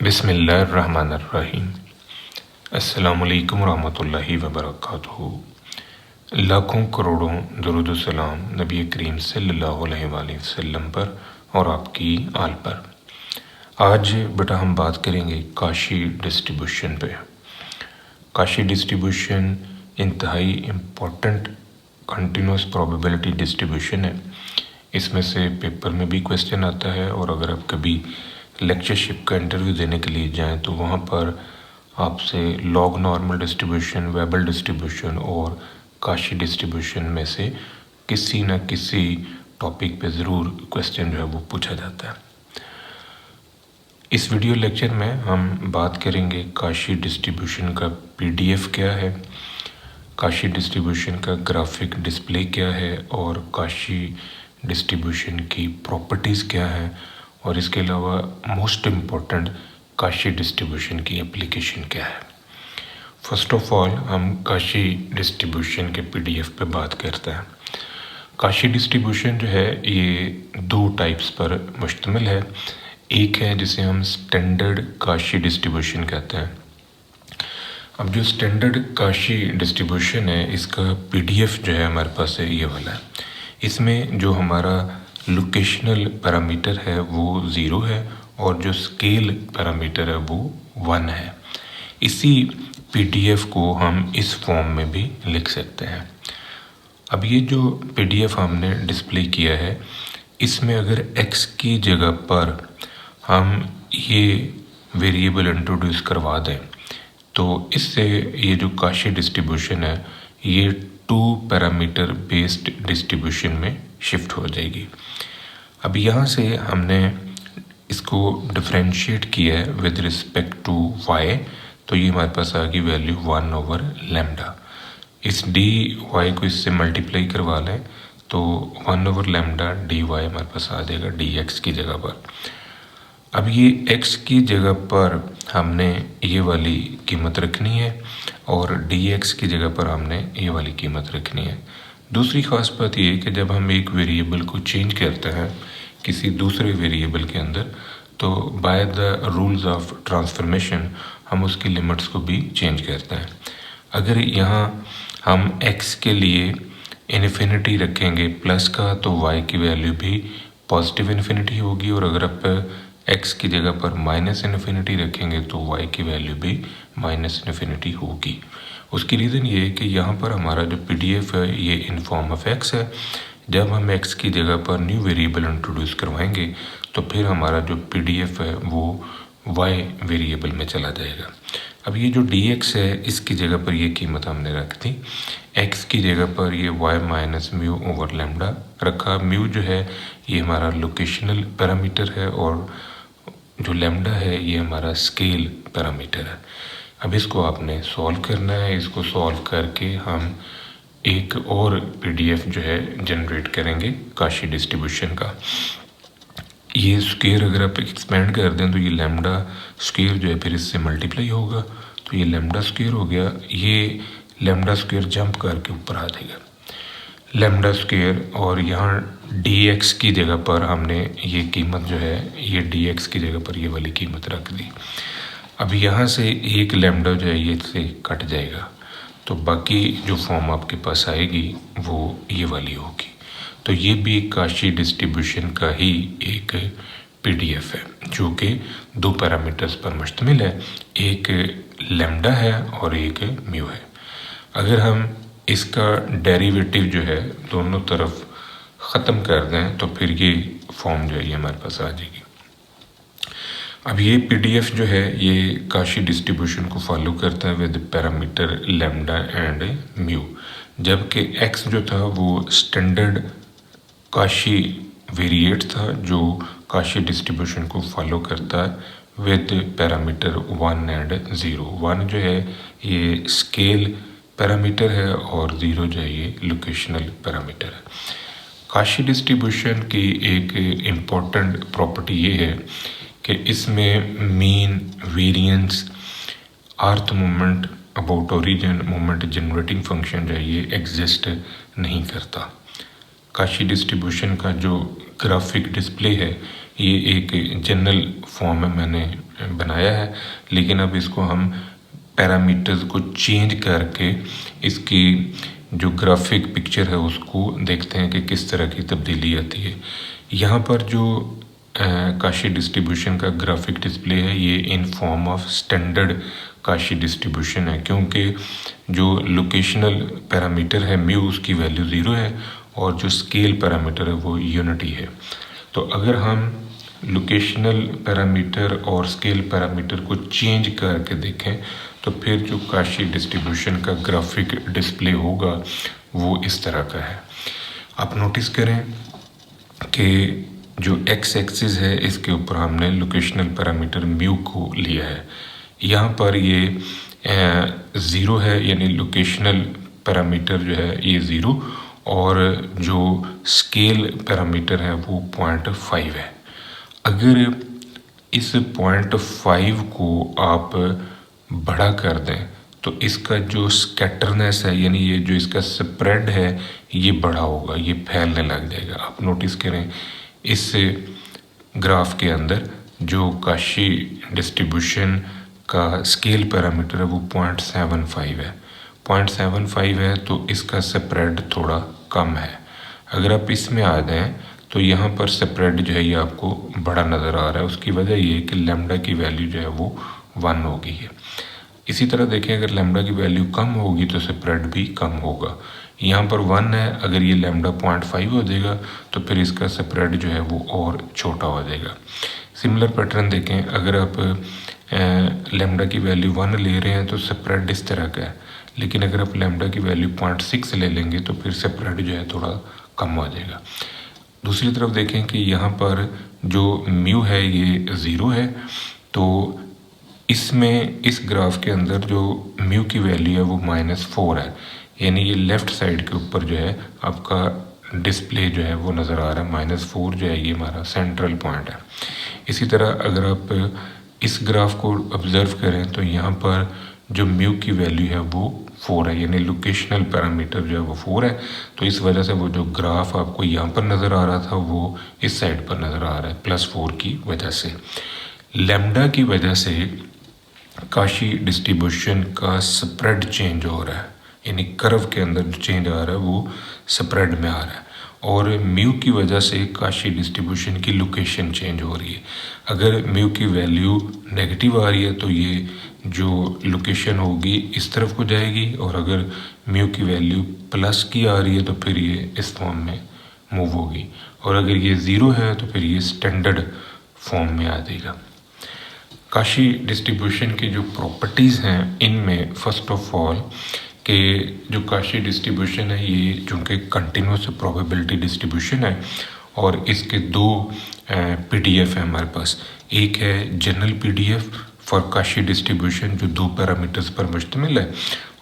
बिस्मिल्लाहिर्रहमानिर्रहीम। अस्सलामुअलैकुम रहमतुल्लाहि वबरकातुहू। लाखों करोड़ों दुरूद सलाम नबी करीम सल्लल्लाहु अलैहि वसल्लम पर और आपकी आल पर। आज बेटा हम बात करेंगे काशी डिस्ट्रीब्यूशन पे। काशी डिस्ट्रीब्यूशन इंतहाई इम्पोर्टेंट कंटिन्यूस प्रोबेबिलिटी डिस्ट्रीब्यूशन है। इसमें से पेपर में भी क्वेश्चन आता है और अगर आप कभी लेक्चरशिप का इंटरव्यू देने के लिए जाएं तो वहाँ पर आपसे लॉग नॉर्मल डिस्ट्रीब्यूशन, वेबल डिस्ट्रीब्यूशन और काशी डिस्ट्रीब्यूशन में से किसी न किसी टॉपिक पे ज़रूर क्वेश्चन जो है वो पूछा जाता है। इस वीडियो लेक्चर में हम बात करेंगे काशी डिस्ट्रीब्यूशन का PDF क्या है, काशी डिस्ट्रीब्यूशन का ग्राफिक डिस्प्ले क्या है और काशी डिस्ट्रीब्यूशन की प्रॉपर्टीज़ क्या है और इसके अलावा मोस्ट इम्पॉर्टेंट काशी डिस्ट्रीब्यूशन की एप्लीकेशन क्या है। फर्स्ट ऑफ ऑल हम काशी डिस्ट्रीब्यूशन के PDF पे बात करते हैं। काशी डिस्ट्रीब्यूशन जो है ये दो टाइप्स पर मुश्तमिल है। एक है जिसे हम स्टैंडर्ड काशी डिस्ट्रीब्यूशन कहते हैं। अब जो स्टैंडर्ड काशी डिस्ट्रीब्यूशन है इसका PDF जो है हमारे पास है ये वाला है। इसमें जो हमारा लोकेशनल पैरामीटर है वो 0 है और जो स्केल पैरामीटर है वो 1 है। इसी PDF को हम इस फॉर्म में भी लिख सकते हैं। अब ये जो PDF हमने डिस्प्ले किया है इसमें अगर x की जगह पर हम ये वेरिएबल इंट्रोड्यूस करवा दें तो इससे ये जो काशी डिस्ट्रीब्यूशन है ये 2 पैरामीटर बेस्ड डिस्ट्रीब्यूशन में शिफ्ट हो जाएगी। अब यहाँ से हमने इसको डिफरेंशिएट किया है विद रिस्पेक्ट टू y, तो ये हमारे पास आ गई वैल्यू 1/λ। इस dy को इससे मल्टीप्लाई करवा लें तो 1/λ dy हमारे पास आ जाएगा dx की जगह पर। अब ये x की जगह पर हमने ये वाली कीमत रखनी है और dx की जगह पर हमने ये वाली कीमत रखनी है। दूसरी ख़ास बात ये है कि जब हम एक वेरिएबल को चेंज करते हैं किसी दूसरे वेरिएबल के अंदर तो by the rules of transformation हम उसकी लिमिट्स को भी चेंज करते हैं। अगर यहाँ हम x के लिए इन्फिनिटी रखेंगे प्लस का तो y की वैल्यू भी पॉजिटिव इन्फिनिटी होगी और अगर आप x की जगह पर माइनस इन्फिनिटी रखेंगे तो y की वैल्यू भी माइनस इन्फिनिटी होगी। उसकी रीज़न ये है कि यहाँ पर हमारा जो PDF है ये इन फॉर्म ऑफ x है। जब हम x की जगह पर न्यू वेरिएबल इंट्रोड्यूस करवाएंगे तो फिर हमारा जो PDF है वो y वेरिएबल में चला जाएगा। अब ये जो dx है इसकी जगह पर ये कीमत हमने रख दी, x की जगह पर ये y माइनस μ/λ रखा। म्यू जो है ये हमारा लोकेशनल पैरामीटर है और जो लैम्डा है ये हमारा स्केल पैरामीटर है। अब इसको आपने सॉल्व करना है। इसको सॉल्व करके हम एक और PDF जो है जनरेट करेंगे काशी डिस्ट्रीब्यूशन का। ये स्क्वायर अगर आप एक्सपेंड कर दें तो ये लैम्डा स्क्वायर जो है फिर इससे मल्टीप्लाई होगा तो ये लैम्डा स्क्वायर हो गया। ये लैम्डा स्क्वायर जंप करके ऊपर आ जाएगा लैम्डा स्क्वायर और यहाँ dx की जगह पर हमने ये कीमत जो है ये dx की जगह पर ये वाली कीमत रख दी। अब यहाँ से एक लैम्डा जो है ये से कट जाएगा तो बाकी जो फॉर्म आपके पास आएगी वो ये वाली होगी। तो ये भी काशी डिस्ट्रीब्यूशन का ही एक PDF है जो कि 2 पैरामीटर्स पर मुश्तमिल है, एक लैम्डा है और एक म्यू है। अगर हम इसका डेरिवेटिव जो है दोनों तरफ ख़त्म कर दें तो फिर ये फॉर्म जो है ये हमारे पास आ जाएगी। अब ये PDF जो है ये काशी डिस्ट्रीब्यूशन को फॉलो करता है with parameter lambda and mu, जबकि x जो था वो स्टैंडर्ड काशी वेरिएट था जो काशी डिस्ट्रीब्यूशन को फॉलो करता है विद पैरामीटर 1 एंड 0। 1 जो है ये स्केल पैरामीटर है और 0 जो है ये लोकेशनल पैरामीटर है। काशी डिस्ट्रीब्यूशन की एक इम्पॉर्टेंट प्रॉपर्टी ये है कि इसमें mean, variance, earth movement, about origin, moment generating function जो है ये एग्जिस्ट नहीं करता। काशी डिस्ट्रीब्यूशन का जो ग्राफिक डिस्प्ले है ये एक जनरल फॉर्म में मैंने बनाया है, लेकिन अब इसको हम पैरामीटर्स को चेंज करके इसकी जो ग्राफिक पिक्चर है उसको देखते हैं कि किस तरह की तब्दीली आती है। यहाँ पर जो काशी डिस्ट्रीब्यूशन का ग्राफिक डिस्प्ले है ये in form of standard Kashi distribution है, क्योंकि जो लोकेशनल पैरामीटर है म्यू उसकी वैल्यू 0 है और जो स्केल पैरामीटर है वो यूनिटी है। तो अगर हम लोकेशनल पैरामीटर और स्केल पैरामीटर को चेंज करके देखें तो फिर जो काशी डिस्ट्रीब्यूशन का ग्राफिक डिस्प्ले होगा वो इस तरह का है। आप नोटिस करें कि जो एक्स एक्सिस है इसके ऊपर हमने लोकेशनल पैरामीटर म्यू को लिया है। यहाँ पर ये 0 है, यानी लोकेशनल पैरामीटर जो है ये 0 और जो स्केल पैरामीटर है वो 0.5 है। अगर इस 0.5 को आप बड़ा कर दें तो इसका जो स्कैटरनेस है यानी ये जो इसका स्प्रेड है ये बड़ा होगा, ये फैलने लग जाएगा। आप नोटिस करें इस ग्राफ के अंदर जो काशी डिस्ट्रीब्यूशन का स्केल पैरामीटर है वो 0.75 है। 0.75 है तो इसका स्प्रेड थोड़ा कम है। अगर आप इसमें आ जाएं तो यहाँ पर स्प्रेड जो है ये आपको बड़ा नज़र आ रहा है। उसकी वजह ये है कि लैम्डा की वैल्यू जो है वो 1 हो गई है। इसी तरह देखें अगर लैम्डा की वैल्यू कम होगी तो स्प्रेड भी कम होगा। यहाँ पर 1 है, अगर ये लैम्डा 0.5 हो जाएगा तो फिर इसका स्प्रेड जो है वो और छोटा हो जाएगा। सिमिलर पैटर्न देखें, अगर आप लैम्डा की वैल्यू 1 ले रहे हैं तो स्प्रेड इस तरह का है, लेकिन अगर आप लैम्डा की वैल्यू 0.6 ले लेंगे तो फिर स्प्रेड जो है थोड़ा कम हो जाएगा। दूसरी तरफ देखें कि यहाँ पर जो म्यू है ये 0 है, तो इसमें इस ग्राफ के अंदर जो म्यू की वैल्यू है वो -4 है, यानी ये लेफ़्ट साइड के ऊपर जो है आपका डिस्प्ले जो है वो नज़र आ रहा है। -4 जो है ये हमारा सेंट्रल पॉइंट है। इसी तरह अगर आप इस ग्राफ को ऑब्ज़र्व करें तो यहाँ पर जो म्यू की वैल्यू है वो 4 है, यानी लोकेशनल पैरामीटर जो है वो 4 है। तो इस वजह से वो जो ग्राफ आपको यहाँ पर नज़र आ रहा था वो इस साइड पर नज़र आ रहा है +4 की वजह से। लैम्डा की वजह से काशी डिस्ट्रीब्यूशन का स्प्रेड चेंज हो रहा है, यानी कर्व के अंदर जो चेंज आ रहा है वो स्प्रेड में आ रहा है, और म्यू की वजह से काशी डिस्ट्रीब्यूशन की लोकेशन चेंज हो रही है। अगर म्यू की वैल्यू नेगेटिव आ रही है तो ये जो लोकेशन होगी इस तरफ को जाएगी, और अगर म्यू की वैल्यू प्लस की आ रही है तो फिर ये इस फॉर्म में मूव होगी, और अगर ये 0 है तो फिर ये स्टैंडर्ड फॉर्म में आ जाएगा। काशी डिस्ट्रीब्यूशन की जो प्रॉपर्टीज़ हैं इनमें फर्स्ट ऑफ ऑल कि जो काशी डिस्ट्रीब्यूशन है ये चूँकि कंटिन्यूस प्रोबेबिलिटी डिस्ट्रीब्यूशन है, और इसके 2 PDF है हमारे पास। एक है general PDF for Cauchy distribution जो 2 पैरामीटर्स पर मुश्तमिल है,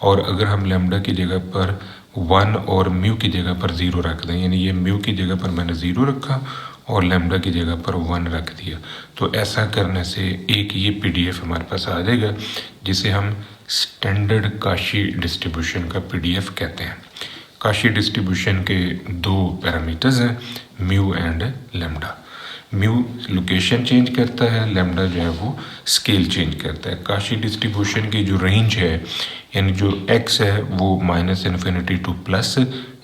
और अगर हम लैम्डा की जगह पर 1 और म्यू की जगह पर 0 रख दें, यानी ये म्यू की जगह पर मैंने 0 रखा और लैम्डा की जगह पर 1 रख दिया, तो ऐसा करने से एक ये PDF हमारे पास आ जाएगा जिसे हम स्टैंडर्ड काशी डिस्ट्रीब्यूशन का PDF कहते हैं। काशी डिस्ट्रीब्यूशन के 2 पैरामीटर्स हैं mu and lambda. Mu location change करता है, लैम्डा जो है वो स्केल चेंज करता है। काशी डिस्ट्रीब्यूशन की जो रेंज है यानी जो x है वो -इन्फिनिटी टू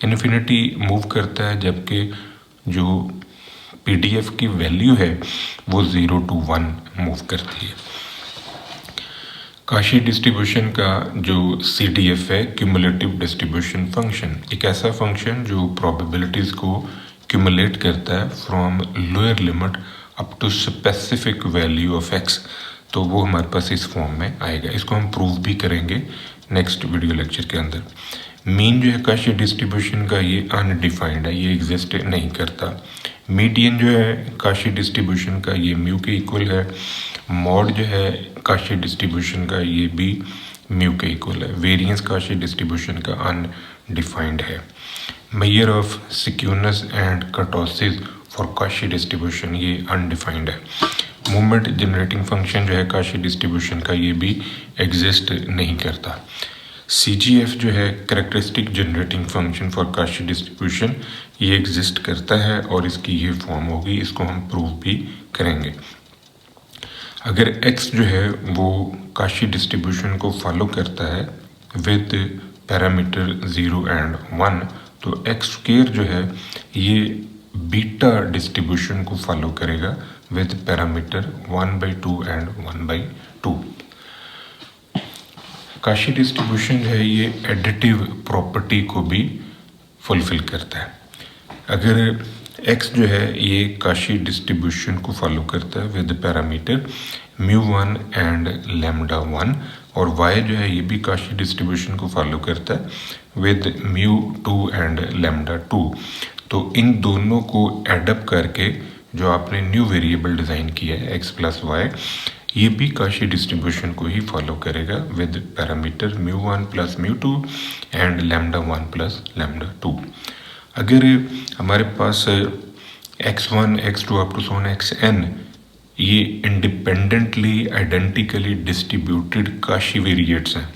+इन्फिनिटी मूव करता है, जबकि जो PDF की वैल्यू है वो 0 to 1 मूव करती है। काशी डिस्ट्रीब्यूशन का जो CDF है क्यूमुलेटिव डिस्ट्रीब्यूशन फंक्शन, एक ऐसा फंक्शन जो प्रोबेबिलिटीज़ को क्यूमुलेट करता है from lower limit up to specific value of x, तो वो हमारे पास इस फॉर्म में आएगा। इसको हम प्रूव भी करेंगे नेक्स्ट वीडियो लेक्चर के अंदर। मीन जो है काशी डिस्ट्रीब्यूशन का ये अनडिफाइंड है, ये एग्जिस्ट नहीं करता। मीडियन जो है काशी डिस्ट्रीब्यूशन का ये म्यू के इक्वल है। मॉड जो है काशी डिस्ट्रीब्यूशन का ये भी म्यू के इक्वल है। वेरिएंस काशी डिस्ट्रीब्यूशन का अनडिफाइंड है। Measure of skewness and kurtosis for Cauchy distribution ये अनडिफाइंड है। मूवमेंट जनरेटिंग फंक्शन जो है काशी डिस्ट्रीब्यूशन का ये भी एग्जिस्ट नहीं करता। CGF जो है characteristic generating function for Cauchy distribution ये एग्जिस्ट करता है और इसकी ये फॉर्म होगी, इसको हम प्रूव भी करेंगे। अगर x जो है वो काशी डिस्ट्रीब्यूशन को फॉलो करता है विद पैरामीटर 0 एंड 1, तो x स्क्वायर जो है ये बीटा डिस्ट्रीब्यूशन को फॉलो करेगा with parameter 1/2 and 1/2। Kashi distribution जो है ये एडिटिव प्रॉपर्टी को भी फुलफिल करता है। अगर x जो है ये काशी डिस्ट्रीब्यूशन को फॉलो करता है विद पैरामीटर μ1 एंड λ1, और y जो है ये भी काशी डिस्ट्रीब्यूशन को फॉलो करता है विद μ2 एंड λ2, तो इन दोनों को एडअप करके जो आपने न्यू वेरिएबल डिज़ाइन किया है x प्लस वाई, ये भी काशी डिस्ट्रीब्यूशन को ही फॉलो करेगा with parameter μ1 plus μ2 and λ1 plus λ2। अगर हमारे पास x1 x2 अप टू सोन xn ये independently identically distributed Cauchy variates हैं,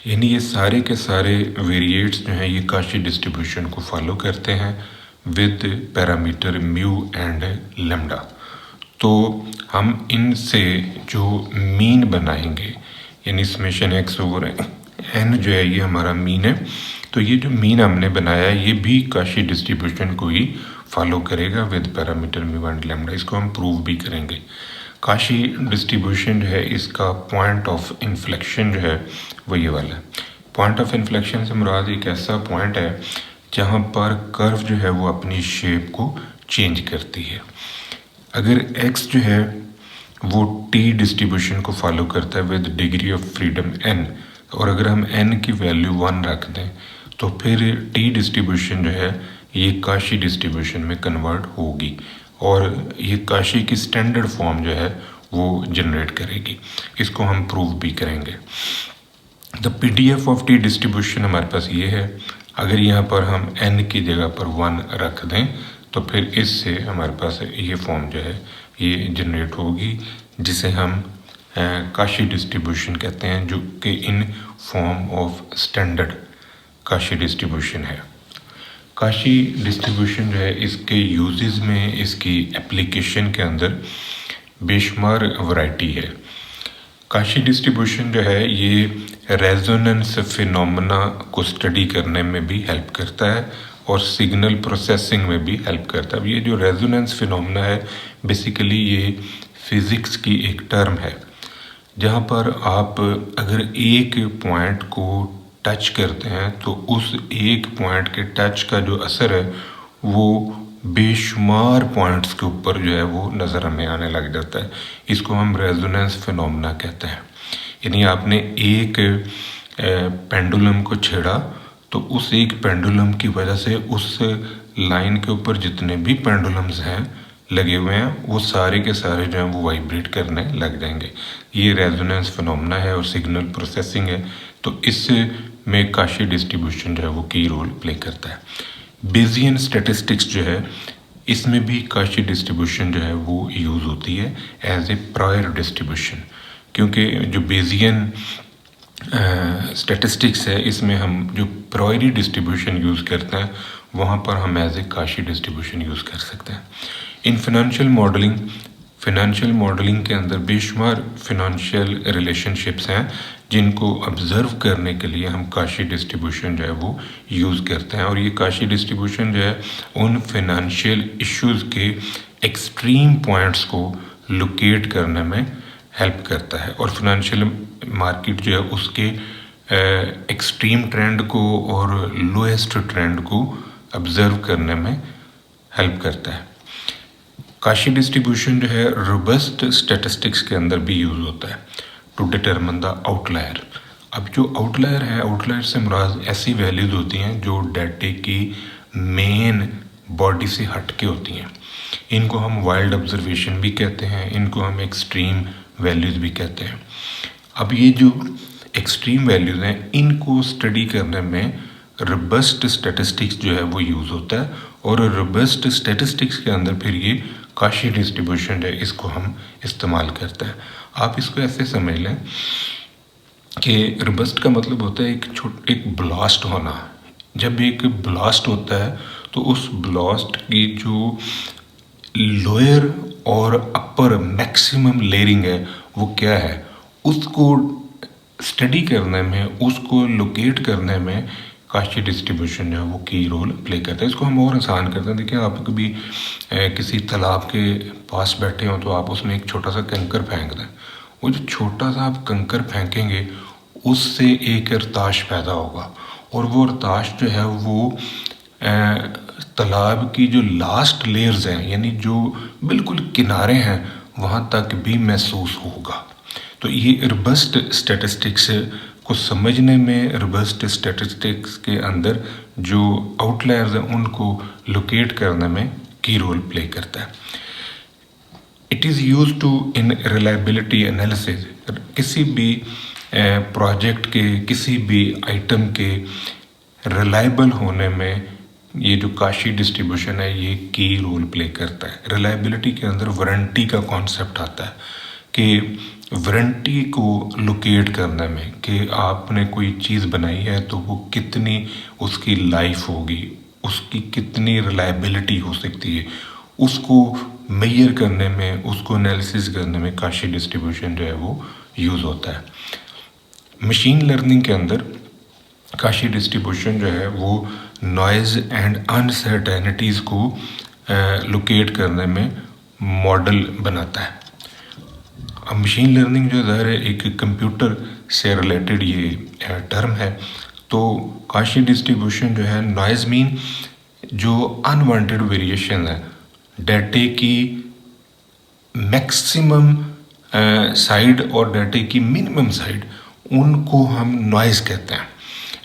यानी ये सारे के सारे वेरिएट्स जो हैं ये काशी डिस्ट्रीब्यूशन को फॉलो करते हैं with parameter mu and lambda, तो हम इनसे जो मीन बनाएंगे यानी समेशन x ओवर n जो है ये हमारा मीन है, तो ये जो मीन हमने बनाया है ये भी काशी डिस्ट्रीब्यूशन को ही फॉलो करेगा with parameter mu and lambda. इसको हम प्रूव भी करेंगे। काशी डिस्ट्रीब्यूशन जो है इसका पॉइंट ऑफ इन्फ्लेक्शन जो है वो ये वाला है। पॉइंट ऑफ इन्फ्लेक्शन से मुराद एक ऐसा पॉइंट है जहाँ पर कर्व जो है वो अपनी शेप को चेंज करती है। अगर x जो है वो t डिस्ट्रीब्यूशन को फॉलो करता है with degree of freedom n, और अगर हम n की वैल्यू 1 रख दें तो फिर t डिस्ट्रीब्यूशन जो है ये काशी डिस्ट्रीब्यूशन में कन्वर्ट होगी और ये काशी की स्टैंडर्ड फॉर्म जो है वो जनरेट करेगी। इसको हम प्रूव भी करेंगे। The PDF of t distribution हमारे पास ये है। अगर यहाँ पर हम n की जगह पर 1 रख दें तो फिर इससे हमारे पास ये फॉर्म जो है ये जनरेट होगी, जिसे हम काशी डिस्ट्रीब्यूशन कहते हैं, जो कि in form of standard Kashi distribution है। काशी डिस्ट्रीब्यूशन जो है इसके यूजेस में, इसकी एप्लीकेशन के अंदर बेशुमार वैरायटी है। काशी डिस्ट्रीब्यूशन जो है ये रेजोनेंस फिनोमेना को स्टडी करने में भी हेल्प करता है और सिग्नल प्रोसेसिंग में भी हेल्प करता है। ये जो रेजोनेंस फिनोमेना है बेसिकली ये फिज़िक्स की एक टर्म है, जहाँ पर आप अगर एक पॉइंट को टच करते हैं तो उस एक पॉइंट के टच का जो असर है वो बेशुमार पॉइंट्स के ऊपर जो है वो नज़र हमें आने लग जाता है। इसको हम रेजोनेंस फिनोमेना कहते हैं। यानी आपने एक पेंडुलम को छेड़ा तो उस एक पेंडुलम की वजह से उस लाइन के ऊपर जितने भी पेंडुलम्स हैं लगे हुए हैं वो सारे के सारे जो हैं वो वाइब्रेट करने लग जाएंगे। ये रेजोनेंस फिनोमेना है और सिग्नल प्रोसेसिंग है, तो इससे में काशी डिस्ट्रीब्यूशन जो है वो की रोल प्ले करता है। बेजियन स्टैटिस्टिक्स जो है इसमें भी काशी डिस्ट्रीब्यूशन जो है वो यूज़ होती है एज ए प्रायर डिस्ट्रीब्यूशन, क्योंकि जो बेजियन स्टैटिस्टिक्स है इसमें हम जो प्रायरी डिस्ट्रीब्यूशन यूज़ करते हैं वहाँ पर हम as a Cauchy distribution use कर सकते हैं। इन फिनंशियल मॉडलिंग के अंदर बेशुमार फिनंशियल रिलेशनशिप्स हैं जिनको ऑब्ज़र्व करने के लिए हम काशी डिस्ट्रीब्यूशन जो है वो यूज़ करते हैं, और ये काशी डिस्ट्रीब्यूशन जो है उन फिनंशियल इश्यूज़ के एक्सट्रीम पॉइंट्स को लोकेट करने में हेल्प करता है और फिनंशियल मार्केट जो है उसके एक्सट्रीम ट्रेंड को और लोएस्ट ट्रेंड को ऑब्ज़र्व करने में हेल्प करता है। काशी डिस्ट्रीब्यूशन जो है रोबस्ट स्टैटिस्टिक्स के अंदर भी यूज़ होता है टू डिटरमिन द आउटलायर। अब जो आउटलायर है, आउटलायर से मुराद ऐसी वैल्यूज होती हैं जो डाटे की मेन बॉडी से हट के होती हैं। इनको हम वाइल्ड ऑब्जर्वेशन भी कहते हैं, इनको हम एक्सट्रीम वैल्यूज़ भी कहते हैं। अब ये जो एक्सट्रीम वैल्यूज़ हैं इनको स्टडी करने में रोबस्ट स्टैटिस्टिक्स जो है वो यूज़ होता है, और रोबस्ट स्टैटिस्टिक्स के अंदर फिर ये काशी डिस्ट्रीब्यूशन है इसको हम इस्तेमाल करते हैं। आप इसको ऐसे समझ लें कि रोबस्ट का मतलब होता है एक ब्लास्ट होना। जब एक ब्लास्ट होता है तो उस ब्लास्ट की जो लोअर और अपर मैक्सिमम लेयरिंग है वो क्या है, उसको स्टडी करने में, उसको लोकेट करने में काशी डिस्ट्रीब्यूशन जो है वो की रोल प्ले करता है। इसको हम और आसान करते हैं। देखिए, आप कभी किसी तालाब के पास बैठे हो तो आप उसमें एक छोटा सा कंकर फेंक दें, वो जो छोटा सा आप कंकर फेंकेंगे उससे एक रताश पैदा होगा, और वो रताश जो है वो तालाब की जो लास्ट लेयर्स हैं, यानी जो बिल्कुल किनारे हैं, वहाँ तक भी महसूस होगा। तो ये रोबस्ट स्टैटिस्टिक्स को समझने में, रोबस्ट स्टैटिस्टिक्स के अंदर जो आउटलायर्स हैं उनको लोकेट करने में की रोल प्ले करता है। It is use to in reliability analysis. किसी भी प्रोजेक्ट के, किसी भी आइटम के रिलायबल होने में ये जो काशी डिस्ट्रीब्यूशन है ये की रोल प्ले करता है। रिलायबिलिटी के अंदर वारंटी का कॉन्सेप्ट आता है कि वारंटी को लोकेट करने में, कि आपने कोई चीज़ बनाई है तो वो कितनी उसकी लाइफ होगी, उसकी कितनी रिलायबिलिटी हो सकती है, उसको मेजर करने में, उसको एनालिसिस करने में काशी डिस्ट्रीब्यूशन जो है वो यूज़ होता है। मशीन लर्निंग के अंदर काशी डिस्ट्रीब्यूशन जो है वो नॉइज़ एंड अनसर्टेनिटीज़ को लोकेट करने में मॉडल बनाता है। अब मशीन लर्निंग जो है एक कंप्यूटर से रिलेटेड ये टर्म है। तो काशी डिस्ट्रीब्यूशन जो है, नॉइज़ मीन जो अनवांटेड वेरिएशन है, डाटे की मैक्सिमम साइड और डाटे की मिनिमम साइड, उनको हम नॉइज़ कहते हैं,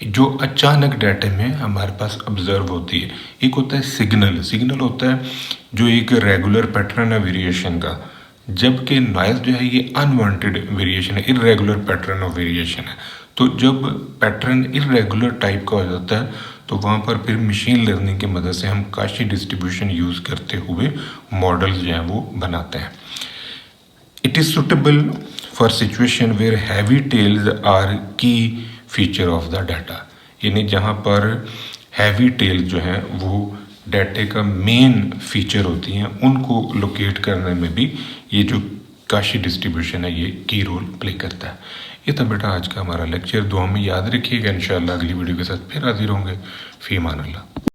जो अचानक डाटे में हमारे पास ऑब्जर्व होती है। एक होता है सिग्नल। सिग्नल होता है जो एक रेगुलर पैटर्न है वेरिएशन का, जबकि नॉइज़ जो है ये अनवांटेड वेरिएशन है, इरेगुलर पैटर्न ऑफ वेरिएशन है। तो जब पैटर्न इरेगुलर टाइप का हो जाता है तो वहाँ पर फिर मशीन लर्निंग की मदद से हम काशी डिस्ट्रीब्यूशन यूज़ करते हुए मॉडल्स जो हैं वो बनाते हैं। It is suitable for situation where heavy tails are key feature of the data, यानी जहाँ पर हैवी टेल जो है वो डाटे का मेन फीचर होती हैं, उनको लोकेट करने में भी ये जो काशी डिस्ट्रीब्यूशन है ये की रोल प्ले करता है। ये था बेटा आज का हमारा लेक्चर। दुआ में याद रखिएगा। इंशाअल्लाह अगली वीडियो के साथ फिर हाजिर होंगे। फी अमान अल्लाह।